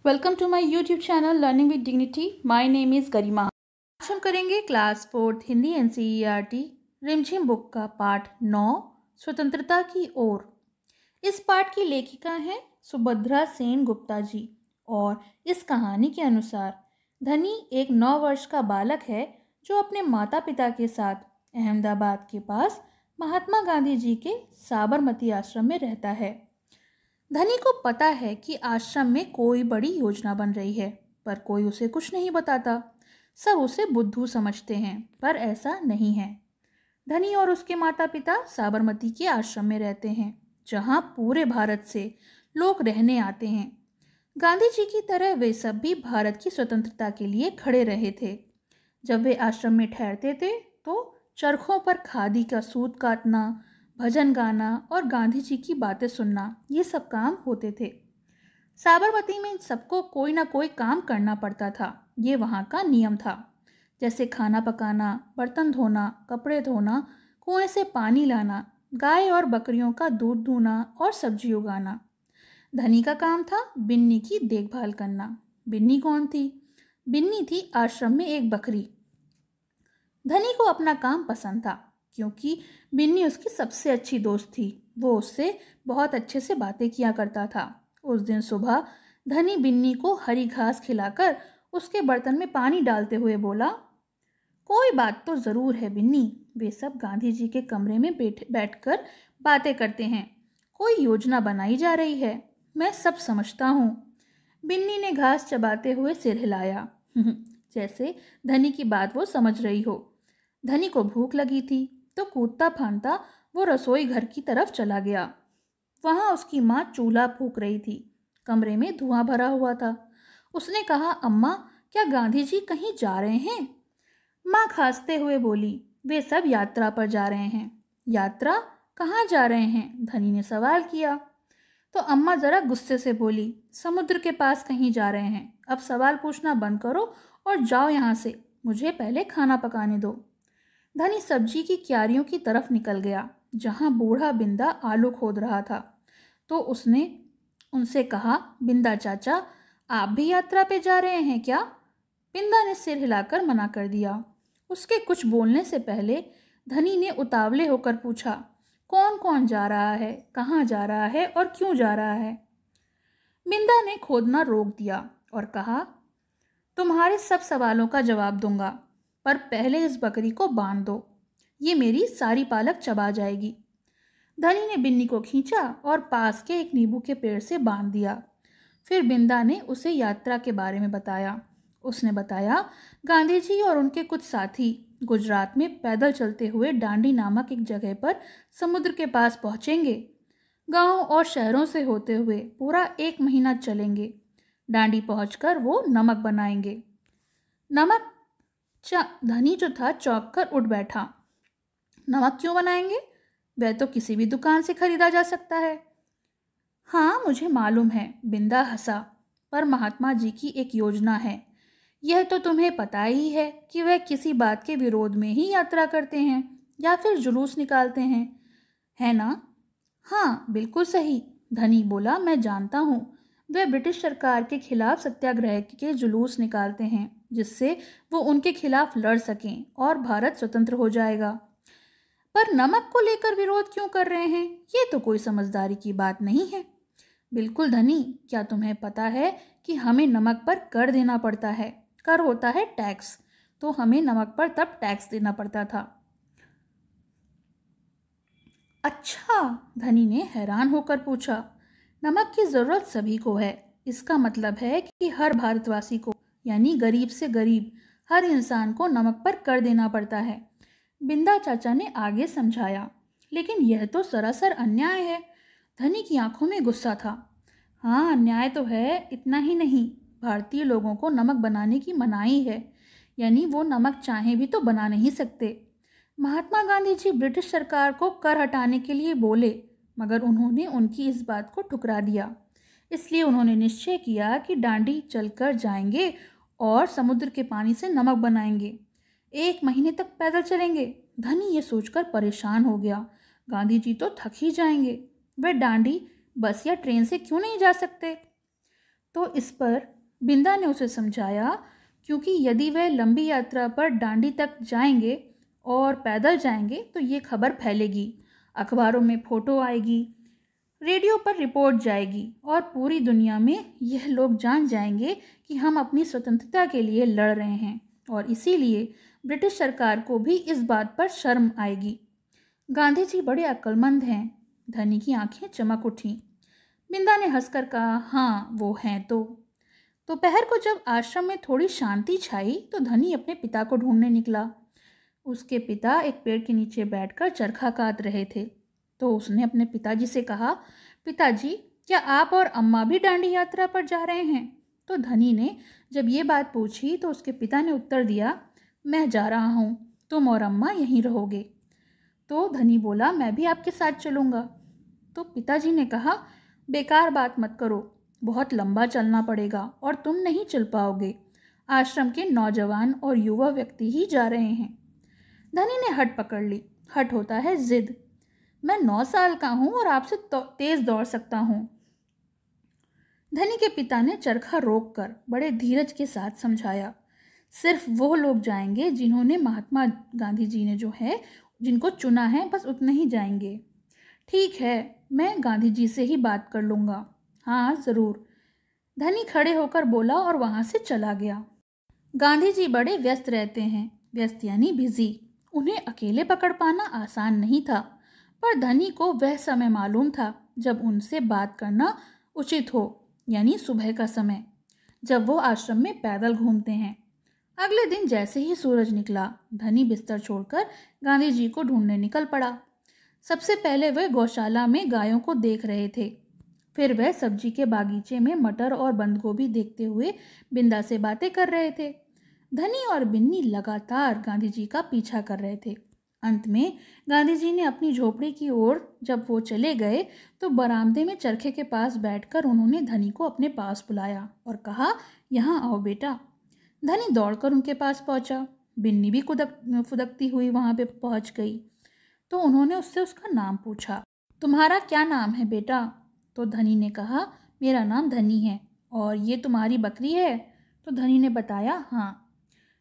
Welcome to my YouTube channel learning with dignity. My name is Garima. आज हम करेंगे class 4th Hindi NCERT Rimjhim book का पाठ 9 स्वतंत्रता की ओर। इस पाठ की लेखिका हैं सुभद्रा सेन गुप्ता जी और इस कहानी के अनुसार धनी एक 9 वर्ष का बालक है जो अपने माता पिता के साथ अहमदाबाद के पास महात्मा गांधी जी के साबरमती आश्रम में रहता है। धनी को पता है कि आश्रम में कोई बड़ी योजना बन रही है, पर कोई उसे कुछ नहीं बताता। सब उसे बुद्धू समझते हैं, पर ऐसा नहीं है। धनी और उसके माता पिता साबरमती के आश्रम में रहते हैं, जहां पूरे भारत से लोग रहने आते हैं। गांधी जी की तरह वे सब भी भारत की स्वतंत्रता के लिए खड़े रहे थे। जब वे आश्रम में ठहरते थे तो चरखों पर खादी का सूत काटना, भजन गाना और गांधी जी की बातें सुनना, ये सब काम होते थे। साबरमती में सबको कोई ना कोई काम करना पड़ता था। ये वहाँ का नियम था, जैसे खाना पकाना, बर्तन धोना, कपड़े धोना, कुएं से पानी लाना, गाय और बकरियों का दूध दूहना और सब्जी उगाना। धनी का काम था बिन्नी की देखभाल करना। बिन्नी कौन थी? बिन्नी थी आश्रम में एक बकरी। धनी को अपना काम पसंद था क्योंकि बिन्नी उसकी सबसे अच्छी दोस्त थी। वो उससे बहुत अच्छे से बातें किया करता था। उस दिन सुबह धनी बिन्नी को हरी घास खिलाकर उसके बर्तन में पानी डालते हुए बोला, कोई बात तो ज़रूर है बिन्नी। वे सब गांधी जी के कमरे में बैठकर बातें करते हैं। कोई योजना बनाई जा रही है, मैं सब समझता हूँ। बिन्नी ने घास चबाते हुए सिर हिलाया जैसे धनी की बात वो समझ रही हो। धनी को भूख लगी थी तो कूदता फांदता वो रसोई घर की तरफ चला गया। वहाँ उसकी माँ चूल्हा फूंक रही थी। कमरे में धुआं भरा हुआ था। उसने कहा, अम्मा, क्या गांधी जी कहीं जा रहे हैं? माँ खांसते हुए बोली, वे सब यात्रा पर जा रहे हैं। यात्रा? कहाँ जा रहे हैं? धनी ने सवाल किया। तो अम्मा जरा गुस्से से बोली, समुद्र के पास कहीं जा रहे हैं। अब सवाल पूछना बंद करो और जाओ यहाँ से। मुझे पहले खाना पकाने दो। धनी सब्जी की क्यारियों की तरफ निकल गया, जहाँ बूढ़ा बिंदा आलू खोद रहा था। तो उसने उनसे कहा, बिंदा चाचा, आप भी यात्रा पे जा रहे हैं क्या? बिंदा ने सिर हिलाकर मना कर दिया। उसके कुछ बोलने से पहले धनी ने उतावले होकर पूछा, कौन कौन जा रहा है, कहाँ जा रहा है और क्यों जा रहा है? बिंदा ने खोदना रोक दिया और कहा, तुम्हारे सब सवालों का जवाब दूंगा, पर पहले इस बकरी को बांध दो। ये मेरी सारी पालक चबा जाएगी। धनी ने बिन्नी को खींचा और पास के एक नींबू के पेड़ से बांध दिया। फिर बिंदा ने उसे यात्रा के बारे में बताया। उसने बताया, गांधी जी और उनके कुछ साथी गुजरात में पैदल चलते हुए डांडी नामक एक जगह पर समुद्र के पास पहुंचेंगे। गांवों और शहरों से होते हुए पूरा 1 महीना चलेंगे। डांडी पहुंचकर वो नमक बनाएंगे। नमक? धनी जो था चौंक कर उठ बैठा। नमक क्यों बनाएंगे? वह तो किसी भी दुकान से खरीदा जा सकता है। हाँ, मुझे मालूम है, बिंदा हंसा, पर महात्मा जी की एक योजना है। यह तो तुम्हें पता ही है कि वह किसी बात के विरोध में ही यात्रा करते हैं या फिर जुलूस निकालते हैं, है ना? हाँ, बिल्कुल सही, धनी बोला, मैं जानता हूँ। वे ब्रिटिश सरकार के खिलाफ सत्याग्रह के जुलूस निकालते हैं, जिससे वो उनके खिलाफ लड़ सकें और भारत स्वतंत्र हो जाएगा। पर नमक को लेकर विरोध क्यों कर रहे हैं? ये तो कोई समझदारी की बात नहीं है। बिल्कुल धनी, क्या तुम्हें पता है कि हमें नमक पर कर देना पड़ता है? कर होता है टैक्स, तो हमें नमक पर तब टैक्स देना पड़ता था। अच्छा, धनी ने हैरान होकर पूछा, नमक की ज़रूरत सभी को है। इसका मतलब है कि हर भारतवासी को, यानी गरीब से गरीब हर इंसान को नमक पर कर देना पड़ता है। बिंदा चाचा ने आगे समझाया, लेकिन यह तो सरासर अन्याय है। धनी की आंखों में गुस्सा था। हाँ, अन्याय तो है, इतना ही नहीं, भारतीय लोगों को नमक बनाने की मनाही है, यानी वो नमक चाहे भी तो बना नहीं सकते। महात्मा गांधी जी ब्रिटिश सरकार को कर हटाने के लिए बोले, मगर उन्होंने उनकी इस बात को ठुकरा दिया। इसलिए उन्होंने निश्चय किया कि डांडी चलकर जाएंगे और समुद्र के पानी से नमक बनाएंगे। 1 महीने तक पैदल चलेंगे। धनी ये सोचकर परेशान हो गया, गांधी जी तो थक ही जाएंगे। वे डांडी बस या ट्रेन से क्यों नहीं जा सकते? तो इस पर बिंदा ने उसे समझाया, क्योंकि यदि वह लंबी यात्रा पर डांडी तक जाएंगे और पैदल जाएंगे तो ये खबर फैलेगी, अखबारों में फ़ोटो आएगी, रेडियो पर रिपोर्ट जाएगी और पूरी दुनिया में यह लोग जान जाएंगे कि हम अपनी स्वतंत्रता के लिए लड़ रहे हैं, और इसीलिए ब्रिटिश सरकार को भी इस बात पर शर्म आएगी। गांधी जी बड़े अक्लमंद हैं। धनी की आंखें चमक उठीं। बिंदा ने हंसकर कहा, हाँ वो हैं तो। दोपहर को जब आश्रम में थोड़ी शांति छाई तो धनी अपने पिता को ढूंढने निकला। उसके पिता एक पेड़ के नीचे बैठकर चरखा काट रहे थे। तो उसने अपने पिताजी से कहा, पिताजी क्या आप और अम्मा भी डांडी यात्रा पर जा रहे हैं? तो धनी ने जब ये बात पूछी तो उसके पिता ने उत्तर दिया, मैं जा रहा हूँ, तुम और अम्मा यहीं रहोगे। तो धनी बोला, मैं भी आपके साथ चलूँगा। तो पिताजी ने कहा, बेकार बात मत करो, बहुत लंबा चलना पड़ेगा और तुम नहीं चल पाओगे। आश्रम के नौजवान और युवा व्यक्ति ही जा रहे हैं। धनी ने हट पकड़ ली। हट होता है जिद। मैं 9 साल का हूँ और आपसे तेज दौड़ सकता हूँ। धनी के पिता ने चरखा रोककर बड़े धीरज के साथ समझाया, सिर्फ वो लोग जाएंगे जिन्होंने महात्मा गांधी जी ने जो है जिनको चुना है, बस उतने ही जाएंगे। ठीक है, मैं गांधी जी से ही बात कर लूँगा। हाँ ज़रूर, धनी खड़े होकर बोला और वहाँ से चला गया। गांधी जी बड़े व्यस्त रहते हैं। व्यस्त यानी बिजी। उन्हें अकेले पकड़ पाना आसान नहीं था, पर धनी को वह समय मालूम था जब उनसे बात करना उचित हो, यानी सुबह का समय, जब वो आश्रम में पैदल घूमते हैं। अगले दिन जैसे ही सूरज निकला, धनी बिस्तर छोड़कर गांधी जी को ढूंढने निकल पड़ा। सबसे पहले वह गौशाला में गायों को देख रहे थे। फिर वह सब्जी के बागीचे में मटर और बंद गोभी देखते हुए बिंदा से बातें कर रहे थे। धनी और बिन्नी लगातार गांधी जी का पीछा कर रहे थे। अंत में गांधी जी ने अपनी झोपड़ी की ओर जब वो चले गए तो बरामदे में चरखे के पास बैठकर उन्होंने धनी को अपने पास बुलाया और कहा, यहाँ आओ बेटा। धनी दौड़कर उनके पास पहुंचा। बिन्नी भी फुदकती हुई वहां पे पहुंच गई। तो उन्होंने उससे उसका नाम पूछा। तुम्हारा क्या नाम है बेटा? तो धनी ने कहा, मेरा नाम धनी है। और ये तुम्हारी बकरी है? तो धनी ने बताया, हाँ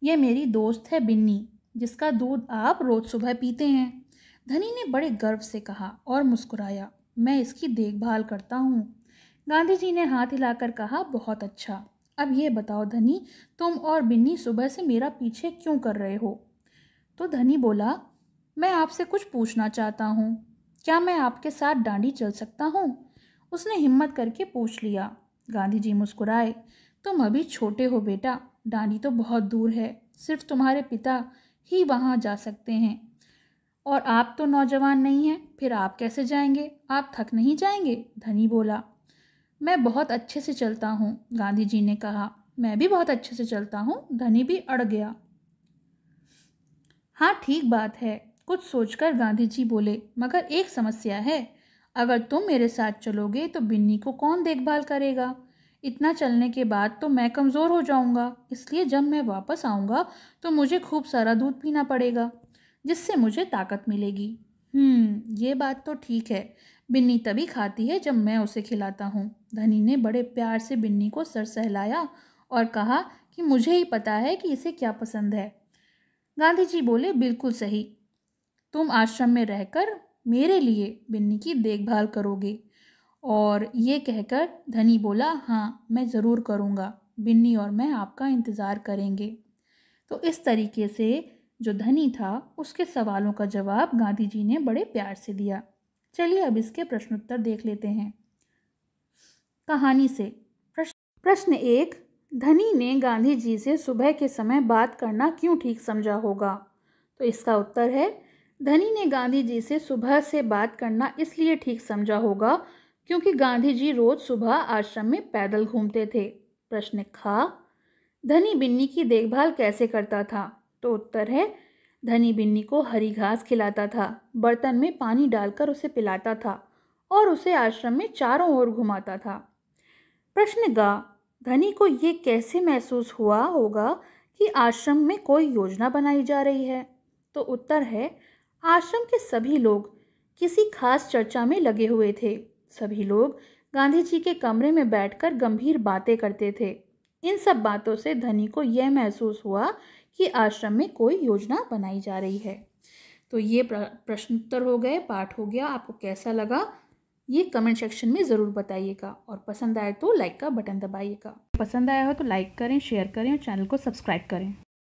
ये मेरी दोस्त है बिन्नी, जिसका दूध आप रोज़ सुबह पीते हैं। धनी ने बड़े गर्व से कहा और मुस्कुराया, मैं इसकी देखभाल करता हूँ। गांधी जी ने हाथ हिलाकर कहा, बहुत अच्छा। अब ये बताओ धनी, तुम और बिन्नी सुबह से मेरा पीछे क्यों कर रहे हो? तो धनी बोला, मैं आपसे कुछ पूछना चाहता हूँ। क्या मैं आपके साथ डांडी चल सकता हूँ? उसने हिम्मत करके पूछ लिया। गांधी जी मुस्कुराए, तुम अभी छोटे हो बेटा, डांडी तो बहुत दूर है, सिर्फ तुम्हारे पिता ही वहाँ जा सकते हैं, और आप तो नौजवान नहीं हैं, फिर आप कैसे जाएंगे? आप थक नहीं जाएंगे? धनी बोला, मैं बहुत अच्छे से चलता हूँ। गांधी जी ने कहा, मैं भी बहुत अच्छे से चलता हूँ। धनी भी अड़ गया। हाँ ठीक बात है, कुछ सोचकर गांधी जी बोले, मगर एक समस्या है, अगर तुम मेरे साथ चलोगे तो बिन्नी को कौन देखभाल करेगा? इतना चलने के बाद तो मैं कमज़ोर हो जाऊंगा, इसलिए जब मैं वापस आऊँगा तो मुझे खूब सारा दूध पीना पड़ेगा, जिससे मुझे ताकत मिलेगी। ये बात तो ठीक है, बिन्नी तभी खाती है जब मैं उसे खिलाता हूँ। धनी ने बड़े प्यार से बिन्नी को सर सहलाया और कहा कि मुझे ही पता है कि इसे क्या पसंद है। गांधी जी बोले, बिल्कुल सही, तुम आश्रम में रहकर मेरे लिए बिन्नी की देखभाल करोगे। और ये कहकर धनी बोला, हाँ मैं ज़रूर करूँगा, बिन्नी और मैं आपका इंतज़ार करेंगे। तो इस तरीके से जो धनी था उसके सवालों का जवाब गांधी जी ने बड़े प्यार से दिया। चलिए अब इसके प्रश्नोत्तर देख लेते हैं कहानी से। प्रश्न 1, धनी ने गांधी जी से सुबह के समय बात करना क्यों ठीक समझा होगा? तो इसका उत्तर है, धनी ने गांधी जी से सुबह से बात करना इसलिए ठीक समझा होगा क्योंकि गांधी जी रोज सुबह आश्रम में पैदल घूमते थे। प्रश्न ख, धनी बिन्नी की देखभाल कैसे करता था? तो उत्तर है, धनी बिन्नी को हरी घास खिलाता था, बर्तन में पानी डालकर उसे पिलाता था और उसे आश्रम में चारों ओर घुमाता था। प्रश्न ग, धनी को ये कैसे महसूस हुआ होगा कि आश्रम में कोई योजना बनाई जा रही है? तो उत्तर है, आश्रम के सभी लोग किसी खास चर्चा में लगे हुए थे। सभी लोग गांधी जी के कमरे में बैठकर गंभीर बातें करते थे। इन सब बातों से धनी को यह महसूस हुआ कि आश्रम में कोई योजना बनाई जा रही है। तो ये प्रश्नोत्तर हो गए, पाठ हो गया। आपको कैसा लगा ये कमेंट सेक्शन में ज़रूर बताइएगा, और पसंद आए तो लाइक का बटन दबाइएगा। पसंद आया हो तो लाइक करें, शेयर करें और चैनल को सब्सक्राइब करें।